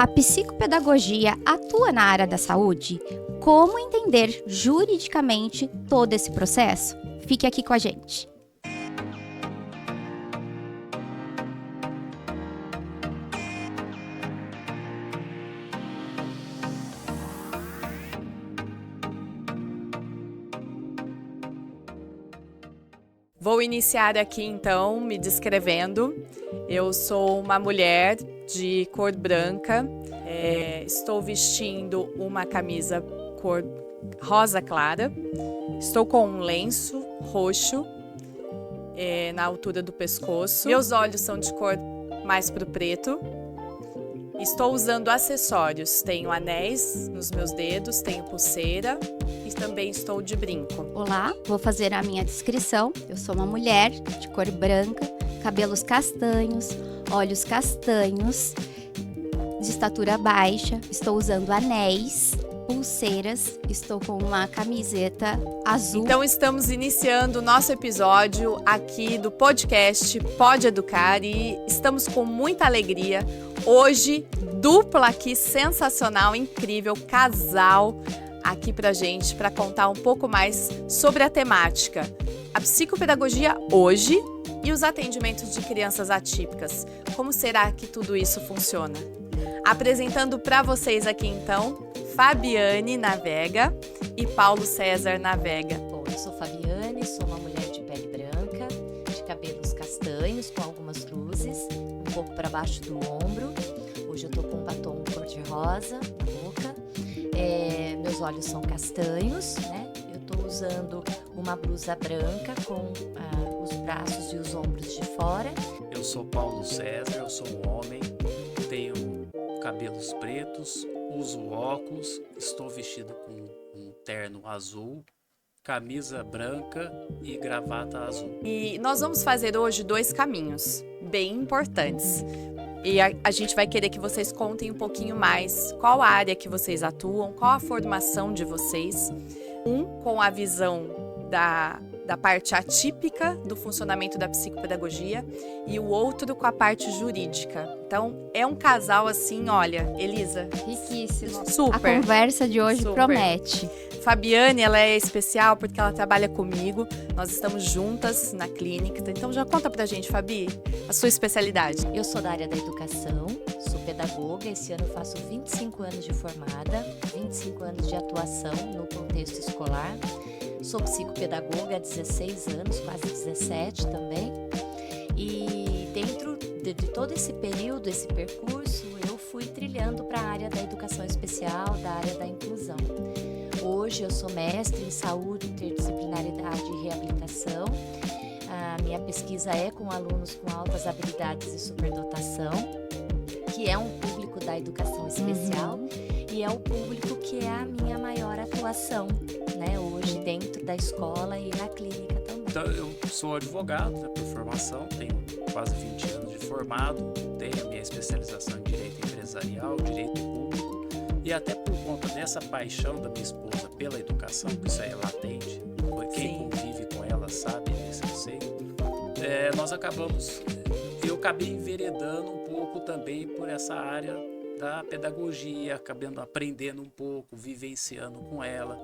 A psicopedagogia atua na área da saúde? Como entender juridicamente todo esse processo? Fique aqui com a gente. Vou iniciar aqui então me descrevendo. Eu sou uma mulher de cor branca, estou vestindo uma camisa cor rosa clara, estou com um lenço roxo na altura do pescoço, meus olhos são de cor mais pro preto, estou usando acessórios, tenho anéis nos meus dedos, tenho pulseira e também estou de brinco. Olá, vou fazer a minha descrição. Eu sou uma mulher de cor branca, cabelos castanhos, olhos castanhos, de estatura baixa, estou usando anéis, pulseiras, estou com uma camiseta azul. Então estamos iniciando o nosso episódio aqui do podcast Pode Educar e estamos com muita alegria. Hoje, dupla aqui, sensacional, incrível, casal aqui pra gente, para contar um pouco mais sobre a temática. A psicopedagogia hoje e os atendimentos de crianças atípicas. Como será que tudo isso funciona? Apresentando para vocês aqui então, Fabiane Navega e Paulo César Navega. Bom, eu sou Fabiane, sou uma mulher de pele branca, de cabelos castanhos com algumas luzes, um pouco para baixo do ombro. Hoje eu tô com um batom cor-de-rosa na boca. Meus olhos são castanhos, né? Eu tô usando uma blusa branca com os braços e os ombros de fora. Eu sou Paulo César, eu sou um homem, tenho cabelos pretos, uso óculos, estou vestido com um terno azul, camisa branca e gravata azul. E nós vamos fazer hoje 2 caminhos bem importantes. E a gente vai querer que vocês contem um pouquinho mais qual a área que vocês atuam, qual a formação de vocês. Um com a visão da parte atípica do funcionamento da psicopedagogia e o outro com a parte jurídica. Então, é um casal assim, olha, Elisa. Riquíssimo. Super. A conversa de hoje Super. Promete. Fabiane, ela é especial porque ela trabalha comigo. Nós estamos juntas na clínica. Então, já conta pra gente, Fabi, a sua especialidade. Eu sou da área da educação, sou pedagoga. Esse ano eu faço 25 anos de formada, 25 anos de atuação no contexto escolar. Sou psicopedagoga há 16 anos, quase 17 também. E dentro de todo esse período, esse percurso, eu fui trilhando para a área da educação especial, da área da inclusão. Hoje eu sou mestre em saúde, interdisciplinaridade e reabilitação. A minha pesquisa é com alunos com altas habilidades e superdotação, que é um público da educação especial e é o público que é a minha maior atuação, né, hoje dentro da escola e na clínica também. Então, eu sou advogado, né, por formação, tenho quase 20 anos de formado, tenho a minha especialização em direito empresarial, direito público, e até por conta dessa paixão da minha esposa pela educação, que isso aí é latente, quem convive com ela sabe desse conceito, eu acabei enveredando um pouco também por essa área da pedagogia, acabando aprendendo um pouco, vivenciando com ela.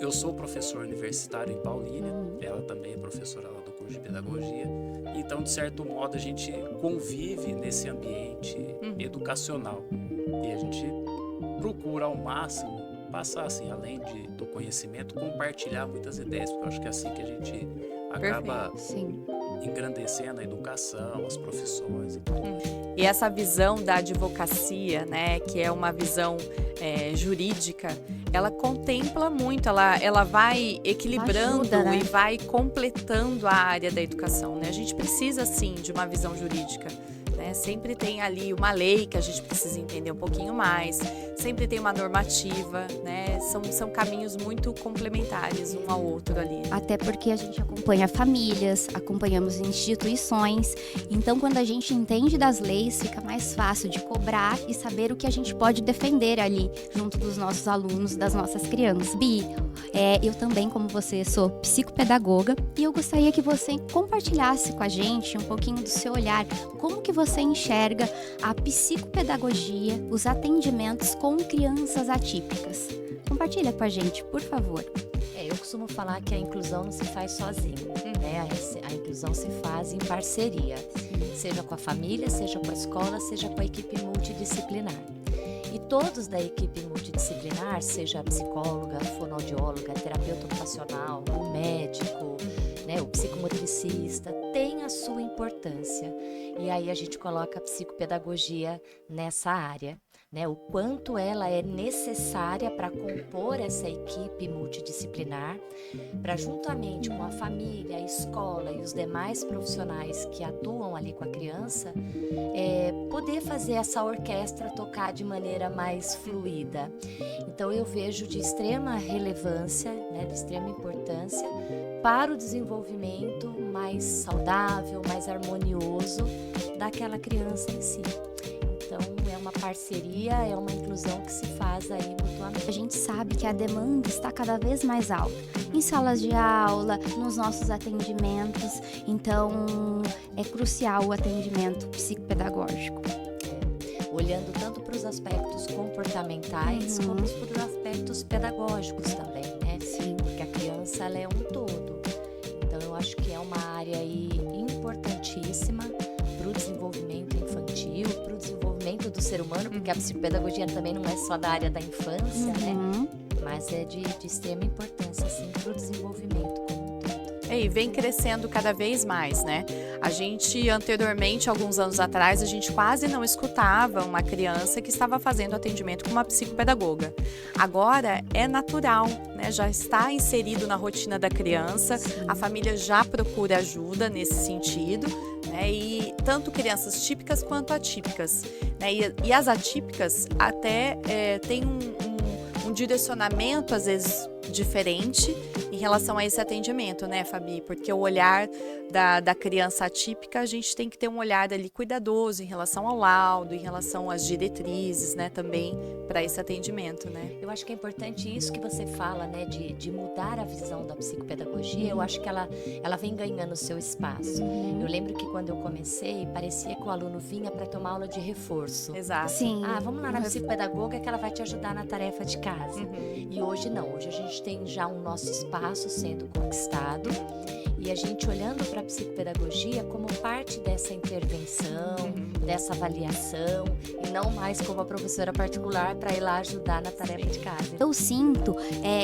Eu sou professor universitário em Paulínia, ela também é professora lá do curso de pedagogia, então de certo modo a gente convive nesse ambiente educacional e a gente procura ao máximo passar assim, além do conhecimento, compartilhar muitas ideias, porque eu acho que é assim que a gente acaba engrandecendo a educação, as profissões e tudo. E essa visão da advocacia, né, que é uma visão jurídica, ela contempla muito, ela vai equilibrando ajuda, né? E vai completando a área da educação, né? A gente precisa, sim, de uma visão jurídica, né? Sempre tem ali uma lei que a gente precisa entender um pouquinho mais, sempre tem uma normativa, né? São caminhos muito complementares um ao outro ali. Até porque a gente acompanha famílias, acompanhamos instituições, então quando a gente entende das leis, fica mais fácil de cobrar e saber o que a gente pode defender ali, junto dos nossos alunos, das nossas crianças. Bi, eu também, como você, sou psicopedagoga e eu gostaria que você compartilhasse com a gente um pouquinho do seu olhar, como que você você enxerga a psicopedagogia, os atendimentos com crianças atípicas? Compartilha com a gente, por favor. Eu costumo falar que a inclusão não se faz sozinho, né? A inclusão se faz em parceria, seja com a família, seja com a escola, seja com a equipe multidisciplinar. E todos da equipe multidisciplinar, seja a psicóloga, fonoaudióloga, terapeuta ocupacional, o médico, né, o psicomotricista, tem a sua importância. E aí a gente coloca a psicopedagogia nessa área, né, o quanto ela é necessária para compor essa equipe multidisciplinar, para juntamente com a família, a escola e os demais profissionais que atuam ali com a criança, poder fazer essa orquestra tocar de maneira mais fluida. Então eu vejo de extrema relevância, né, de extrema importância para o desenvolvimento mais saudável, mais harmonioso daquela criança em si. Então, é uma parceria, é uma inclusão que se faz aí mutuamente. A gente sabe que a demanda está cada vez mais alta em salas de aula, nos nossos atendimentos. Então, é crucial o atendimento psicopedagógico. Olhando tanto para os aspectos comportamentais como para os aspectos pedagógicos também, né? Sim. Porque a criança, ela é um todo. Então, eu acho que é uma área aí importantíssima para o desenvolvimento infantil, para o desenvolvimento do ser humano, porque a psicopedagogia também não é só da área da infância, né? Mas é de extrema importância, assim, para o desenvolvimento como um todo. E vem crescendo cada vez mais, né? A gente, anteriormente, alguns anos atrás, a gente quase não escutava uma criança que estava fazendo atendimento com uma psicopedagoga. Agora é natural, né? Já está inserido na rotina da criança, a família já procura ajuda nesse sentido, né? E tanto crianças típicas quanto atípicas, né? E as atípicas até têm um direcionamento, às vezes, diferente em relação a esse atendimento, né, Fabi? Porque o olhar da criança atípica, a gente tem que ter um olhar ali cuidadoso em relação ao laudo, em relação às diretrizes, né, também para esse atendimento, né? Eu acho que é importante isso que você fala, né, de mudar a visão da psicopedagogia. Eu acho que ela vem ganhando o seu espaço. Eu lembro que quando eu comecei, parecia que o aluno vinha para tomar aula de reforço. Exato. Sim. Vamos lá na psicopedagoga que ela vai te ajudar na tarefa de casa. E hoje não, hoje a gente tem já um nosso espaço sendo conquistado e a gente olhando para a psicopedagogia como parte dessa intervenção, dessa avaliação e não mais como a professora particular para ir lá ajudar na tarefa de casa. Eu sinto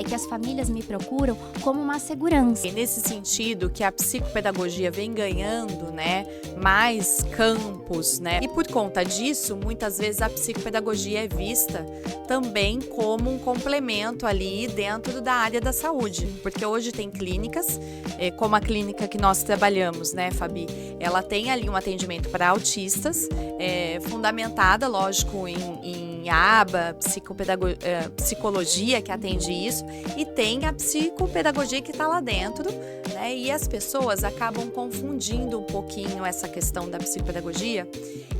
que as famílias me procuram como uma segurança. E nesse sentido que a psicopedagogia vem ganhando, né, mais campos, né? E por conta disso, muitas vezes a psicopedagogia é vista também como um complemento ali dentro da área da saúde, porque hoje tem clínicas, como a clínica que nós trabalhamos, né, Fabi? Ela tem ali um atendimento para autistas, fundamentada, lógico, em aba, psicologia que atende isso, e tem a psicopedagogia que está lá dentro, né? E as pessoas acabam confundindo um pouquinho essa questão da psicopedagogia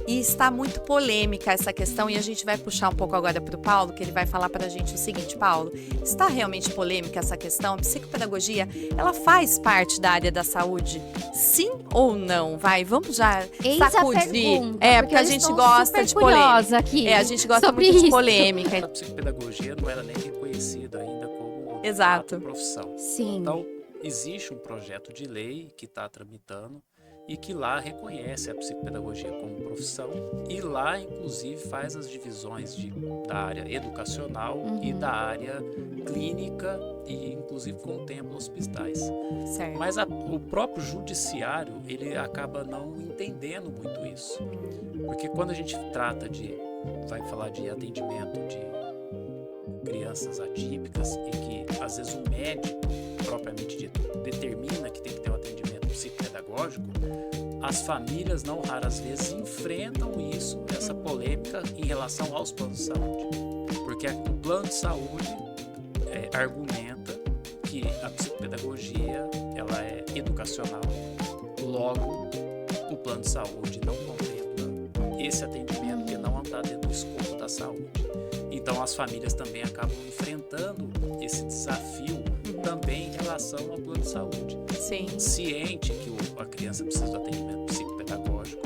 e está muito polêmica essa questão, e a gente vai puxar um pouco agora para o Paulo, que ele vai falar para a gente o seguinte: Paulo, está realmente polêmica essa questão? A psicopedagogia, ela faz parte da área da saúde? Sim ou não? Vamos já sacudir. Porque a gente gosta de polêmica. Aqui a gente gosta muito de polêmica. A psicopedagogia não era nem reconhecida ainda como Exato. profissão. Sim. Então, existe um projeto de lei que está tramitando e que lá reconhece a psicopedagogia como profissão e lá, inclusive, faz as divisões da área educacional e da área clínica e, inclusive, contempla hospitais. Certo. Mas o próprio judiciário, ele acaba não entendendo muito isso. Porque quando a gente vai falar de atendimento de crianças atípicas e que, às vezes, o médico, propriamente dito, determina que tem que ter um atendimento psicopedagógico, as famílias, não raras vezes, enfrentam essa polêmica em relação aos planos de saúde. Porque o plano de saúde argumenta que a psicopedagogia ela é educacional, logo o plano de saúde não contempla esse atendimento que não está dentro do escopo da saúde. Então as famílias também acabam enfrentando esse desafio também em relação ao plano de saúde. Sim. Ciente que a criança precisa do atendimento psicopedagógico,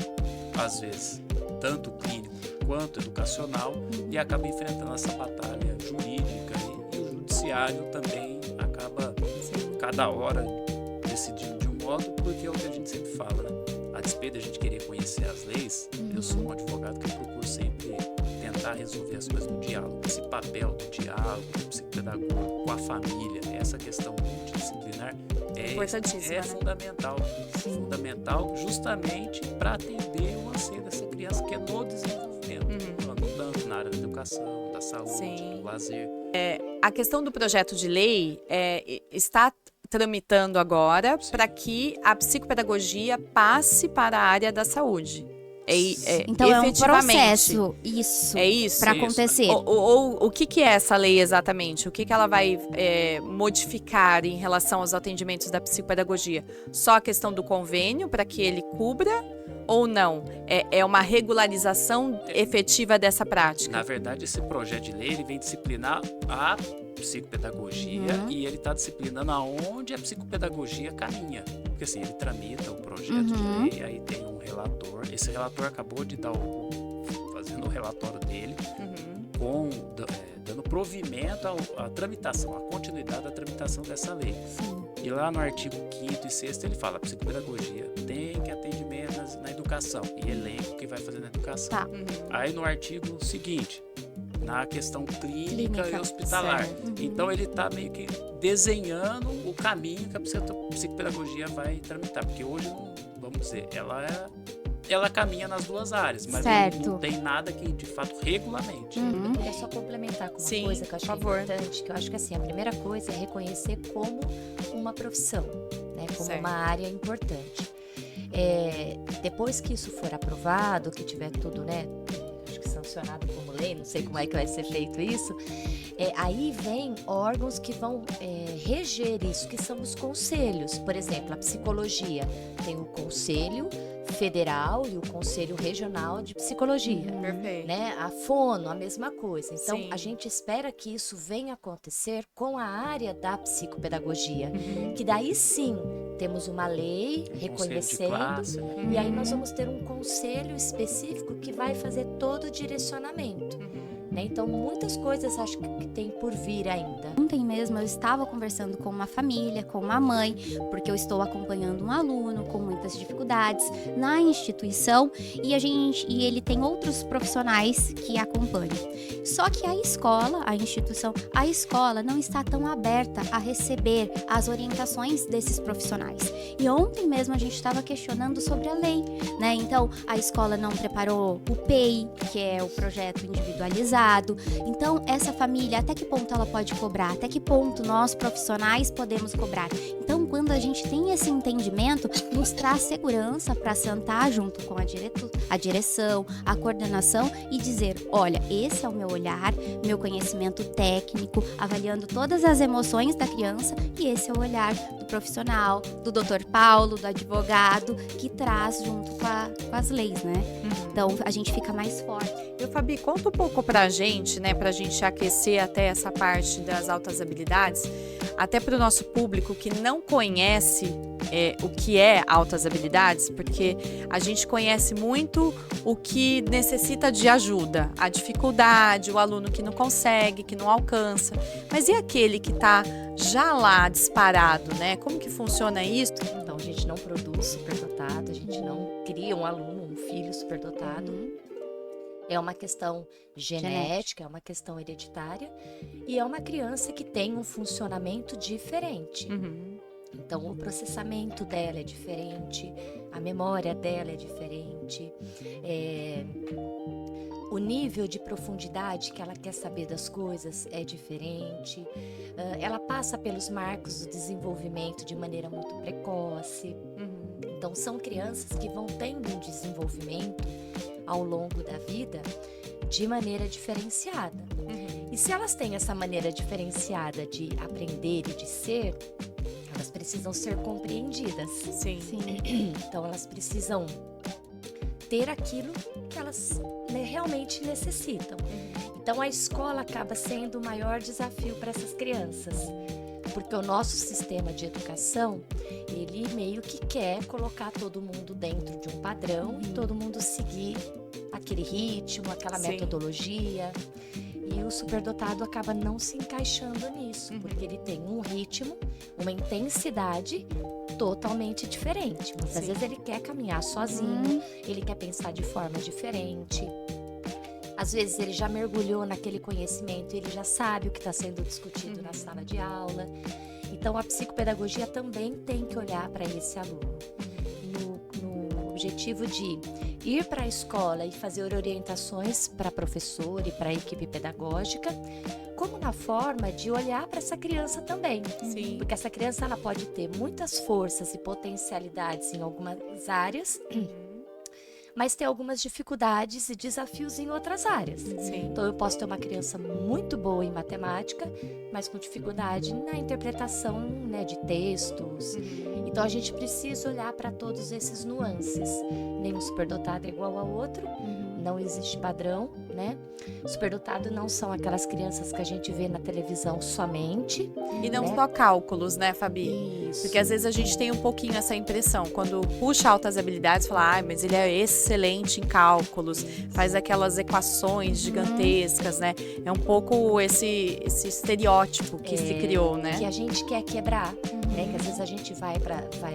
às vezes, tanto clínico quanto educacional, e acaba enfrentando essa batalha jurídica e o judiciário também acaba, cada hora, decidindo de um modo, porque é o que a gente sempre fala, né? A despeito da gente querer conhecer as leis, eu sou um advogado que procuro sempre tentar resolver as coisas no diálogo. Esse papel do diálogo, do psicopedagogo com a família, essa questão multidisciplinar é fundamental. Fundamental justamente para atender o anseio dessa criança, que é no desenvolvimento, falando tanto na área da educação, da saúde, do lazer. A questão do projeto de lei está tramitando agora para que a psicopedagogia passe para a área da saúde. Então é um processo, isso, é isso para acontecer. O que é essa lei exatamente? O que ela vai modificar em relação aos atendimentos da psicopedagogia? Só a questão do convênio para que ele cubra ou não? É uma regularização efetiva dessa prática? Na verdade, esse projeto de lei ele vem disciplinar a psicopedagogia e ele está disciplinando aonde a psicopedagogia caminha. Porque assim, ele tramita o projeto de lei, aí tem um relator. Esse relator acabou de fazendo o relatório dele, dando provimento à tramitação, à continuidade da tramitação dessa lei. Sim. E lá no artigo 5º e 6º ele fala: a psicopedagogia tem que atendimento na educação e elenco que vai fazer na educação. Tá. Aí no artigo seguinte, na questão clínica e hospitalar. Então ele está meio que desenhando o caminho que a psicopedagogia vai tramitar, porque hoje, vamos dizer, ela caminha nas duas áreas, mas não tem nada que de fato regulamente. Eu queria só complementar com uma coisa que eu acho importante, que eu acho que assim, a primeira coisa é reconhecer como uma profissão, né, como uma área importante. Depois que isso for aprovado, que tiver tudo, né, acho que sancionado como lei, não sei como é que vai ser feito isso, aí vem órgãos que vão reger isso, que são os conselhos. Por exemplo, a psicologia tem o Conselho Federal e o Conselho Regional de Psicologia. Perfeito. Né? A Fono, a mesma coisa. Então, a gente espera que isso venha acontecer com a área da psicopedagogia, que daí sim temos uma lei reconhecendo, classe, né? E aí nós vamos ter um conselho específico que vai fazer todo o direcionamento. Né? Então, muitas coisas acho que tem por vir ainda. Ontem mesmo eu estava conversando com uma família, com uma mãe, porque eu estou acompanhando um aluno com muitas dificuldades na instituição e ele tem outros profissionais que acompanham. Só que a escola não está tão aberta a receber as orientações desses profissionais. E ontem mesmo a gente estava questionando sobre a lei, né? Então, a escola não preparou o PEI, que é o projeto individualizado. Então, essa família, até que ponto ela pode cobrar? Até que ponto nós, profissionais, podemos cobrar? Então, quando a gente tem esse entendimento, nos traz segurança para sentar junto com a direção, a coordenação e dizer, olha, esse é o meu olhar, meu conhecimento técnico, avaliando todas as emoções da criança, e esse é o olhar do profissional, do Dr. Paulo, do advogado, que traz junto com as leis, né? Então, a gente fica mais forte. Fabi, conta um pouco pra gente, né, pra gente aquecer até essa parte das altas habilidades, até pro nosso público que não conhece o que é altas habilidades, porque a gente conhece muito o que necessita de ajuda, a dificuldade, o aluno que não consegue, que não alcança, mas e aquele que tá já lá disparado, né? Como que funciona isso? Então, a gente não produz superdotado, a gente não cria um aluno, um filho superdotado. É uma questão genética, é uma questão hereditária e é uma criança que tem um funcionamento diferente. Então, o processamento dela é diferente, a memória dela é diferente, o nível de profundidade que ela quer saber das coisas é diferente, ela passa pelos marcos do desenvolvimento de maneira muito precoce. Então, são crianças que vão tendo um desenvolvimento ao longo da vida de maneira diferenciada. E se elas têm essa maneira diferenciada de aprender e de ser, elas precisam ser compreendidas. Sim. Então, elas precisam ter aquilo que elas realmente necessitam. Então, a escola acaba sendo o maior desafio para essas crianças, Porque o nosso sistema de educação, ele meio que quer colocar todo mundo dentro de um padrão e todo mundo seguir aquele ritmo, aquela metodologia. E o superdotado acaba não se encaixando nisso, porque ele tem um ritmo, uma intensidade totalmente diferente. Muitas vezes ele quer caminhar sozinho, ele quer pensar de forma diferente. Às vezes ele já mergulhou naquele conhecimento, ele já sabe o que está sendo discutido na sala de aula. Então a psicopedagogia também tem que olhar para esse aluno. No objetivo de ir para a escola e fazer orientações para professor e para a equipe pedagógica, como na forma de olhar para essa criança também. Sim. Porque essa criança ela pode ter muitas forças e potencialidades em algumas áreas, mas ter algumas dificuldades e desafios em outras áreas. Sim. Então eu posso ter uma criança muito boa em matemática, mas com dificuldade na interpretação, né, de textos. Então a gente precisa olhar para todos esses nuances. Nenhum superdotado é igual ao outro, não existe padrão, né? Superdotado não são aquelas crianças que a gente vê na televisão somente. E não né? só cálculos, né, Fabi? Isso. Porque às vezes a gente tem um pouquinho essa impressão, quando puxa altas habilidades, fala, mas ele é excelente em cálculos, faz aquelas equações gigantescas, né? É um pouco esse estereótipo que se criou, né? Que a gente quer quebrar, né? Que às vezes a gente vai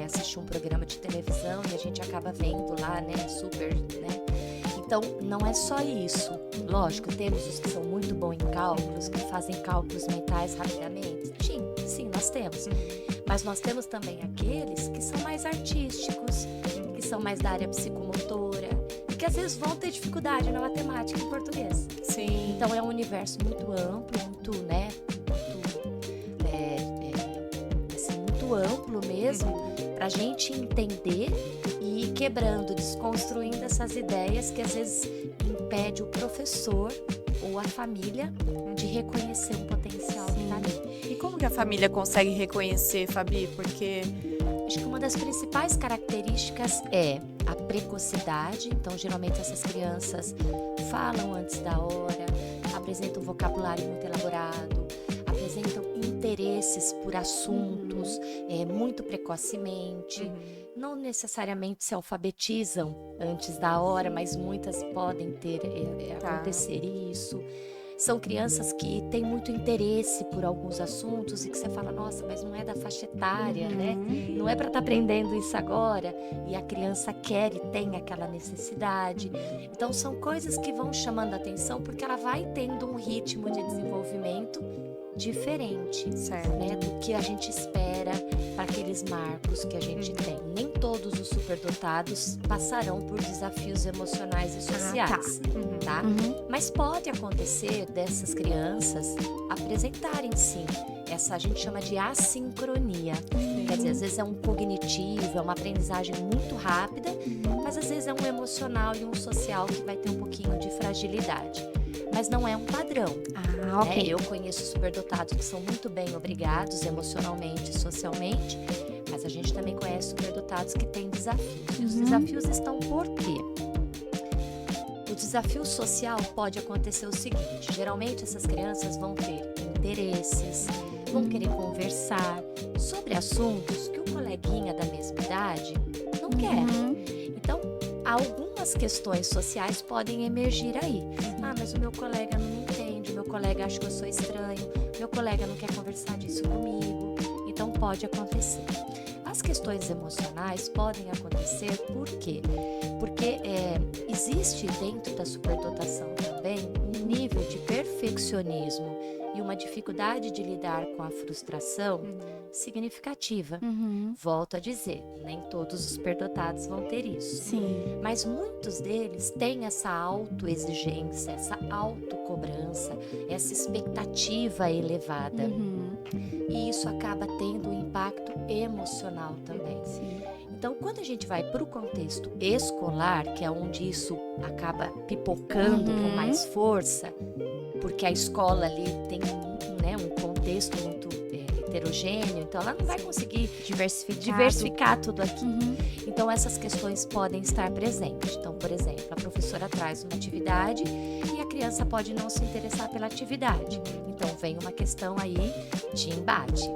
assistir um programa de televisão e a gente acaba vendo lá, né? Super, né? Então, não é só isso. Lógico, temos os que são muito bons em cálculos, que fazem cálculos mentais rapidamente. Sim, nós temos. Mas nós temos também aqueles que são mais artísticos, que são mais da área psicomotora, e que às vezes vão ter dificuldade na matemática e em português. Sim. Então, é um universo muito amplo, muito amplo mesmo, para a gente entender e ir quebrando, desconstruindo essas ideias que às vezes impede o professor ou a família de reconhecer um potencial que está ali. E como que a família consegue reconhecer, Fabi? Porque Acho que uma das principais características é a precocidade. Então, geralmente essas crianças falam antes da hora, apresentam um vocabulário muito elaborado, apresentam interesses por assuntos muito precocemente. Não necessariamente se alfabetizam antes da hora, mas muitas podem ter acontecer isso. São crianças que têm muito interesse por alguns assuntos e que você fala, nossa, mas não é da faixa etária, né? Não é para estar aprendendo isso agora. E a criança quer e tem aquela necessidade. Então, são coisas que vão chamando a atenção porque ela vai tendo um ritmo de desenvolvimento diferente, né, do que a gente espera para aqueles marcos que a gente tem. Nem todos os superdotados passarão por desafios emocionais e sociais, tá? Mas pode acontecer dessas crianças apresentarem sim essa, a gente chama de assincronia. Quer dizer, às vezes é um cognitivo, é uma aprendizagem muito rápida, mas às vezes é um emocional e um social que vai ter um pouquinho de fragilidade. Mas não é um padrão. Ok. Eu conheço superdotados que são muito bem obrigados emocionalmente e socialmente, mas a gente também conhece superdotados que têm desafios. E os desafios estão por quê? O desafio social pode acontecer o seguinte: geralmente essas crianças vão ter interesses, vão querer conversar sobre assuntos que o coleguinha da mesma idade não quer. Então, algumas questões sociais podem emergir aí. Mas o meu colega não me entende, o meu colega acha que eu sou estranho, meu colega não quer conversar disso comigo. Então, pode acontecer. As questões emocionais podem acontecer por quê? Porque existe dentro da superdotação também um nível de perfeccionismo e uma dificuldade de lidar com a frustração significativa. Volto a dizer, nem todos os superdotados vão ter isso. Sim. Mas muitos deles têm essa autoexigência, essa autocobrança, essa expectativa elevada. E isso acaba tendo um impacto emocional também. Então, quando a gente vai para o contexto escolar, que é onde isso acaba pipocando com mais força, porque a escola ali tem um contexto muito heterogêneo, então ela não vai conseguir diversificar tudo aqui. Então, essas questões podem estar presentes. Então, por exemplo, a professora traz uma atividade e a criança pode não se interessar pela atividade. Então, vem uma questão aí de embate.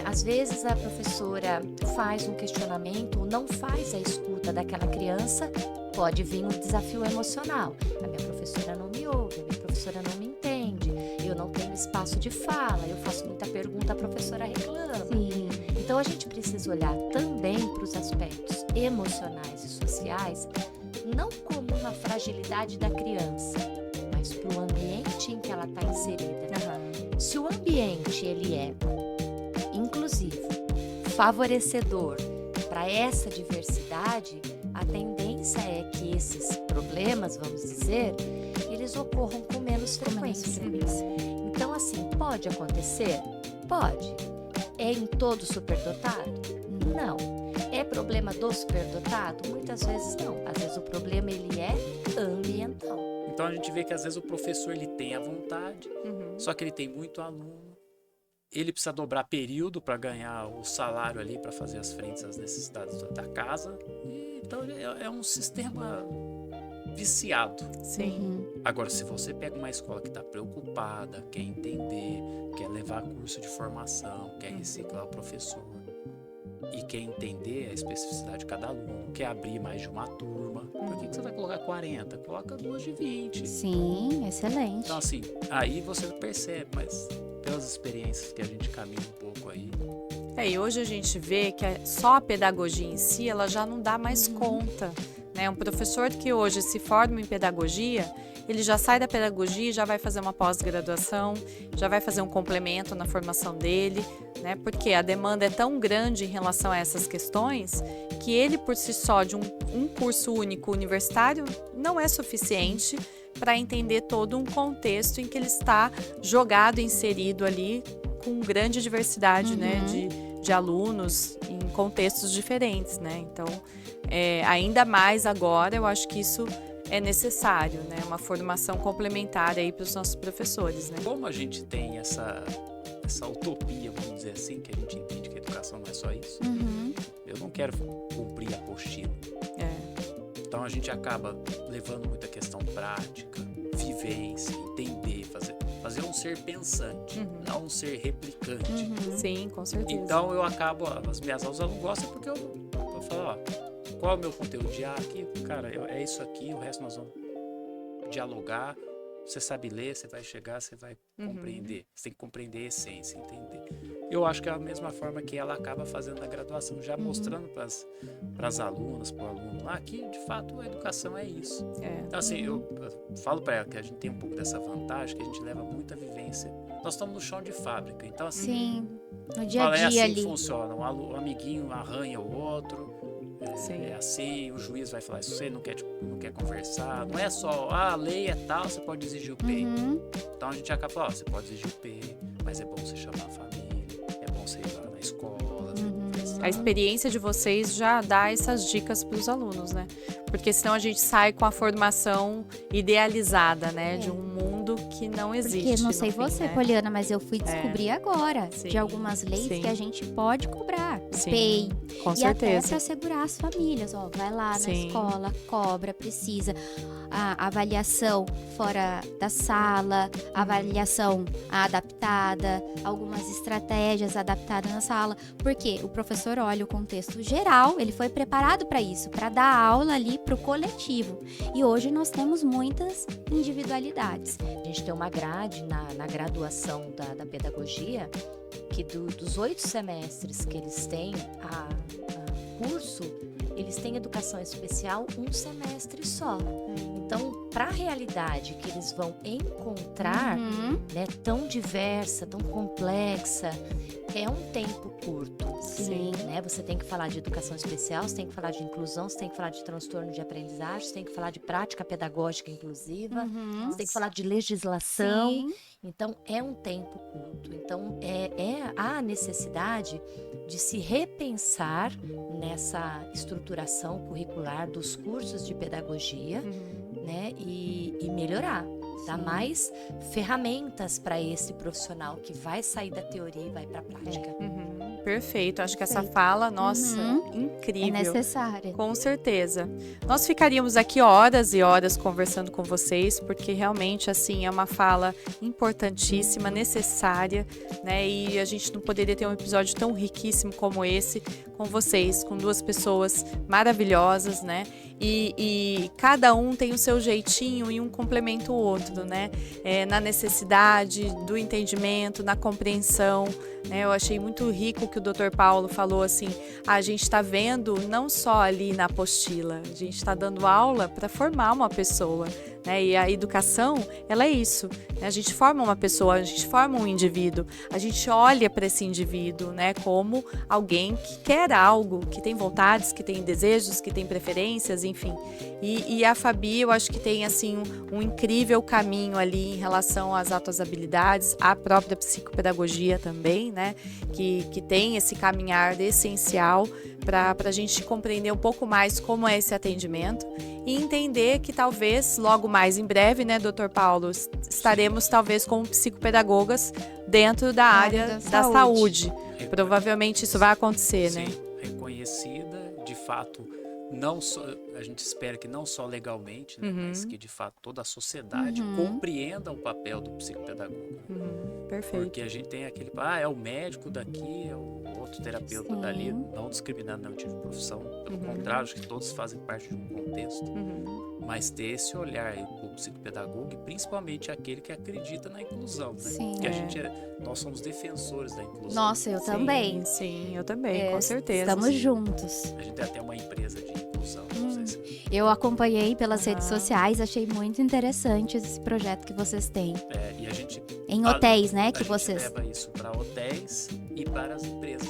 Às vezes a professora faz um questionamento ou não faz a escuta daquela criança, pode vir um desafio emocional. A minha professora não me ouve, a minha professora não me entende, eu não tenho espaço de fala, eu faço muita pergunta, a professora reclama. Sim. Então a gente precisa olhar também para os aspectos emocionais e sociais, não como uma fragilidade da criança, mas para o ambiente em que ela está inserida. Se o ambiente ele é inclusivo, favorecedor para essa diversidade, a tendência é que esses problemas, vamos dizer, eles ocorram com menos frequência. Então, assim, pode acontecer? Pode. É em todo superdotado? Não. É problema do superdotado? Muitas vezes não. Às vezes o problema ele é ambiental. Então a gente vê que às vezes o professor ele tem a vontade, só que ele tem muito aluno. Ele precisa dobrar período para ganhar o salário ali, para fazer as frentes às necessidades da casa. Então é um sistema viciado. Sim. Agora, se você pega uma escola que está preocupada, quer entender, quer levar curso de formação, quer reciclar o professor e quer entender a especificidade de cada aluno, quer abrir mais de uma turma, por que você vai colocar 40? Coloca 2 de 20. Sim, excelente. Então, assim, aí você percebe, mas pelas experiências que a gente caminha um pouco aí. E hoje a gente vê que só a pedagogia em si, ela já não dá mais conta, né? Um professor que hoje se forma em pedagogia, ele já sai da pedagogia e já vai fazer uma pós-graduação, já vai fazer um complemento na formação dele, né? Porque a demanda é tão grande em relação a essas questões que ele, por si só, de um curso único universitário, não é suficiente para entender todo um contexto em que ele está jogado, inserido ali, com grande diversidade, né, de alunos em contextos diferentes, né? Então, ainda mais agora, eu acho que isso é necessário, né? Uma formação complementar aí para os nossos professores, né? Como a gente tem essa utopia, vamos dizer assim, que a gente entende que a educação não é só isso, eu não quero cumprir a apostila. Então a gente acaba levando muita questão prática, vivência, entender, fazer um ser pensante, não um ser replicante. Sim, com certeza. Então eu acabo, as minhas aulas eu não gosto porque eu falo, ó, qual é o meu conteúdo de aqui? Cara, é isso aqui, o resto nós vamos dialogar. Você sabe ler, você vai chegar, você vai compreender. Você tem que compreender a essência, entender. Eu acho que é a mesma forma que ela acaba fazendo na graduação, já mostrando para as alunas, para o aluno lá, que de fato a educação é isso. Então assim, eu falo para ela que a gente tem um pouco dessa vantagem, que a gente leva muita vivência. Nós estamos no chão de fábrica, então assim... Sim, no dia a fala, dia é assim ali. que funciona, um amiguinho arranha o outro... É assim, o juiz vai falar, se você não quer conversar, não é só, a lei é tal, você pode exigir o P. Então a gente acaba falando, você pode exigir o P, mas é bom você chamar a família, é bom você ir lá na escola, conversar. A experiência de vocês já dá essas dicas para os alunos, né? Porque senão a gente sai com a formação idealizada, né? De um mundo que não existe. Porque não sei no fim, você, né? Poliana, mas eu fui descobrir agora Sim. de algumas leis que a gente pode cobrar. Sim, PEI. com E até certeza. para segurar as famílias, ó, vai lá na Sim. escola, cobra, precisa. A avaliação fora da sala, a avaliação adaptada, algumas estratégias adaptadas na sala. Porque o professor olha o contexto geral, ele foi preparado para isso, para dar aula ali para o coletivo. E hoje nós temos muitas individualidades. A gente tem uma grade na graduação da pedagogia que dos 8 semestres que eles têm a curso, eles têm educação especial um semestre só. Então, para a realidade que eles vão encontrar, né, tão diversa, tão complexa, é um tempo curto. Sim. Né? Você tem que falar de educação especial, você tem que falar de inclusão, você tem que falar de transtorno de aprendizagem, você tem que falar de prática pedagógica inclusiva, você tem que falar de legislação. Sim. Então, é um tempo curto. Então, há necessidade de se repensar nessa estruturação curricular dos cursos de pedagogia, né? E melhorar. Dar mais ferramentas para esse profissional que vai sair da teoria e vai para a prática. Perfeito. Acho que essa fala, nossa, É incrível. necessária. Com certeza. Nós ficaríamos aqui horas e horas conversando com vocês, porque realmente, assim, é uma fala importantíssima, necessária, né? E a gente não poderia ter um episódio tão riquíssimo como esse com vocês, com duas pessoas maravilhosas, né? E cada um tem o seu jeitinho e um complementa o outro, né? Na necessidade do entendimento, na compreensão, né? Eu achei muito rico o que o Dr. Paulo falou, assim, a gente está vendo não só ali na apostila, a gente está dando aula para formar uma pessoa, né? E a educação, ela é isso, né? A gente forma uma pessoa, a gente forma um indivíduo, a gente olha para esse indivíduo, né, como alguém que quer algo, que tem vontades, que tem desejos, que tem preferências, enfim. E a Fabi, eu acho que tem, assim, um incrível caminho ali em relação às altas habilidades, a própria psicopedagogia também, né, que tem esse caminhar essencial para a gente compreender um pouco mais como é esse atendimento e entender que talvez logo mais em breve, né, Dr. Paulo, estaremos talvez como psicopedagogas dentro da área da saúde. Provavelmente isso vai acontecer, Sim, né? reconhecida, de fato, não só, a gente espera que não só legalmente, né, mas que de fato toda a sociedade compreenda o papel do psicopedagogo. Perfeito. Porque a gente tem aquele, é o médico daqui, é o outro terapeuta dali, não discriminando nenhum tipo de profissão, pelo contrário, acho que todos fazem parte de um contexto, mas ter esse olhar aí pro psicopedagogo e principalmente aquele que acredita na inclusão, né? Sim. Porque nós somos defensores da inclusão. Nossa, eu também. Sim, eu também, com certeza. Estamos juntos. A gente tem até uma empresa de inclusão, não sei se... Eu acompanhei pelas redes sociais, achei muito interessante esse projeto que vocês têm. E a gente... Em hotéis, né, que a gente vocês... leva isso para hotéis e para as empresas.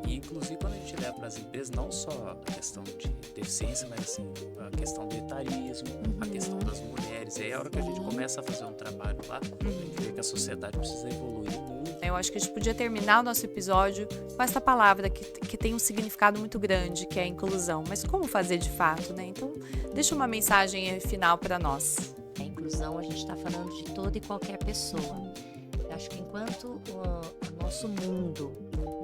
E inclusive quando a gente leva para as empresas, não só a questão de deficiência, mas assim, a questão do etarismo, a questão das mulheres. E aí a hora que a gente começa a fazer um trabalho lá, a gente vê que a sociedade precisa evoluir muito. Eu acho que a gente podia terminar o nosso episódio com essa palavra que tem um significado muito grande, que é a inclusão. Mas como fazer de fato, né? Então, deixa uma mensagem final para nós. A inclusão, a gente está falando de toda e qualquer pessoa. Eu acho que enquanto o nosso mundo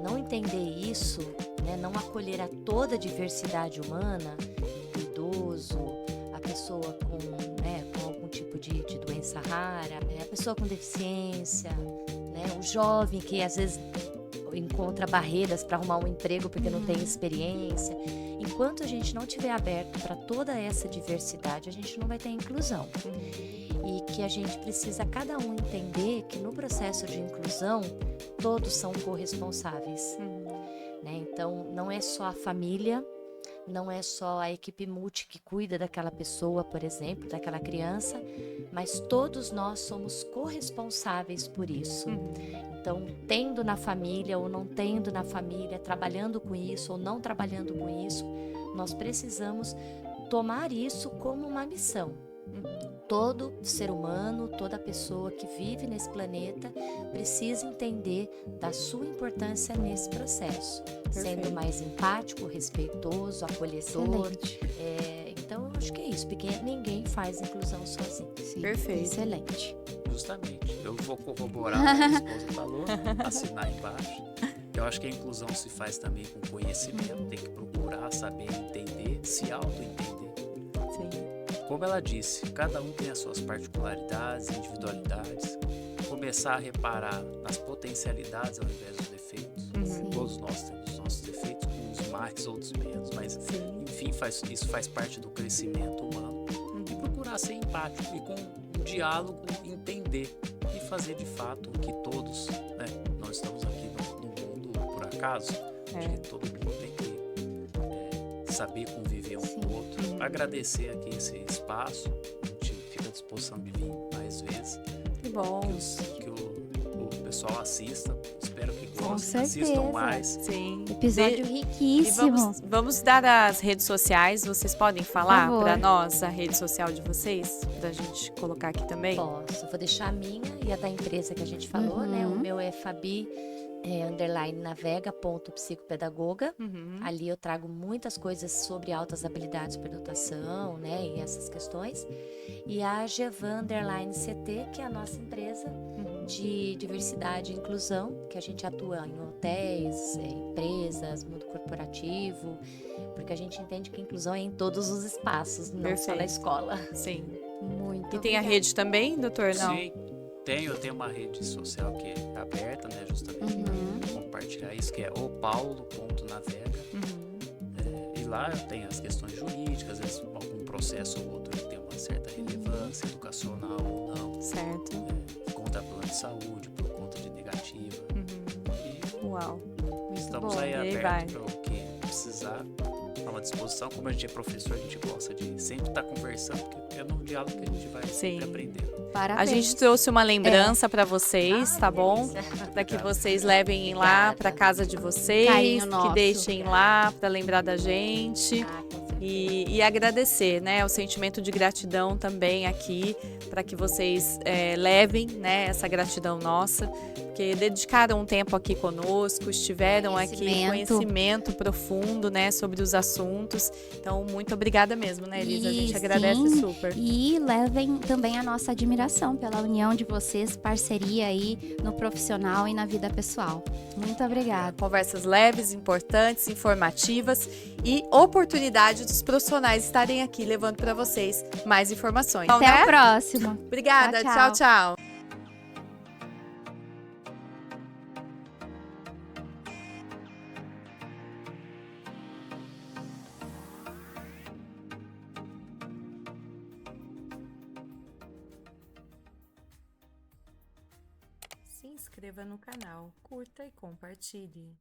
não entender isso, né, não acolher a toda a diversidade humana, o idoso, a pessoa com algum tipo de doença rara, a pessoa com deficiência, né, o jovem que às vezes encontra barreiras para arrumar um emprego porque não tem experiência. Enquanto a gente não tiver aberto para toda essa diversidade, a gente não vai ter inclusão. E que a gente precisa cada um entender que no processo de inclusão todos são corresponsáveis. Né? Então não é só a família, não é só a equipe multi que cuida daquela pessoa, por exemplo, daquela criança, mas todos nós somos corresponsáveis por isso. Então, tendo na família ou não tendo na família, trabalhando com isso ou não trabalhando com isso, nós precisamos tomar isso como uma missão. Todo ser humano, toda pessoa que vive nesse planeta precisa entender da sua importância nesse processo, sendo mais empático, respeitoso, acolhedor. Então, eu acho que é isso, porque ninguém faz inclusão sozinho. Sim, Perfeito. excelente. Justamente. Eu vou corroborar o que a minha esposa falou, assinar embaixo. Eu acho que a inclusão se faz também com conhecimento, tem que procurar saber entender, se auto-entender. Como ela disse, cada um tem as suas particularidades, individualidades. Começar a reparar nas potencialidades ao invés dos defeitos. Todos nós temos os nossos defeitos, uns mais, outros menos, mas enfim, isso faz parte do crescimento humano. E procurar ser empático e com um diálogo entender e fazer de fato o que todos, né, nós estamos aqui no mundo por acaso, acho que todo mundo tem que saber conviver um com o outro. Agradecer aqui esse espaço, a gente fica à disposição de vir mais vezes. Que bom. Que o pessoal assista, espero que Com gostem, assistam certeza. mais. Sim. Episódio E riquíssimo. vamos dar as redes sociais, vocês podem falar favor. para nós a rede social de vocês, pra gente colocar aqui também? Posso, vou deixar a minha e a da empresa que a gente falou, né? O meu é Fabi _navega.psicopedagoga. Ali eu trago muitas coisas sobre altas habilidades para educação, né? E essas questões. E a Gevan _CT, que é a nossa empresa de diversidade e inclusão, que a gente atua em hotéis, empresas, mundo corporativo, porque a gente entende que a inclusão é em todos os espaços, não só na escola. Sim. Muito E tem a obrigada. rede também, doutor? Não? Sim, eu tenho uma rede social que é aberta, né, justamente para compartilhar isso, que é opaulo.navega. E lá tem as questões jurídicas, às vezes algum processo ou outro que tem uma certa relevância educacional ou não, Certo. contra plano de saúde, por conta de negativa. E Uau. estamos bom. aí E aí abertos para o que precisar, à uma disposição. Como a gente é professor, a gente gosta de sempre estar conversando, porque é no diálogo que a gente vai sempre aprender. A Parabéns. gente trouxe uma lembrança para vocês, tá bom? Para que vocês levem lá para casa de vocês, Carinho que nosso. deixem lá para lembrar da gente. Ah, com certeza. E agradecer, né, o sentimento de gratidão também aqui, para que vocês levem, né, essa gratidão nossa, porque dedicaram um tempo aqui conosco, estiveram aqui conhecimento profundo, né, sobre os assuntos. Então, muito obrigada mesmo, né, Elisa? A gente E agradece sim, super. E levem também a nossa admiração pela união de vocês, parceria aí no profissional e na vida pessoal. Muito obrigada. Conversas leves, importantes, informativas e oportunidade dos profissionais estarem aqui levando para vocês mais informações. Até a próxima. Obrigada, Tchau, tchau. Se inscreva no canal, curta e compartilhe.